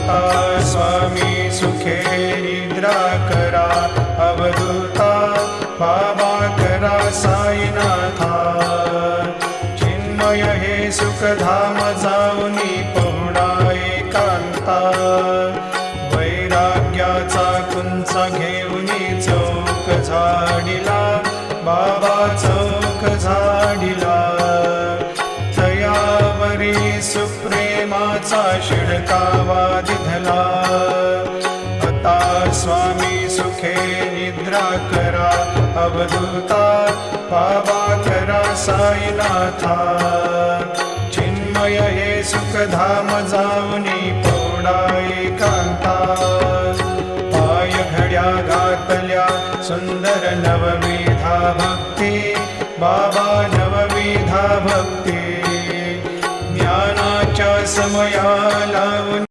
आता स्वामी सुखे निद्रा करा, अवधूता बाबा करा साईनाथा। चिन्मय हे सुखधाम जाऊनी पहुडा एकांता, वैराग्याचा कुंचा घेऊनी चौक झाडिला, बाबा चौक झाडिला। तयावरी सुप्रेमाचा शिडकावा दिधला, आता स्वामी सुखे निद्रा करा, अवधूता बाबा करा साईनाथा। चिन्मय हे सुखधाम जाऊनी पहुडा एकांता, पाय घड्या घातल्या सुंदर नवविधा भक्ती, बाबा नवविधा भक्ती। ज्ञानाच्या समया लावून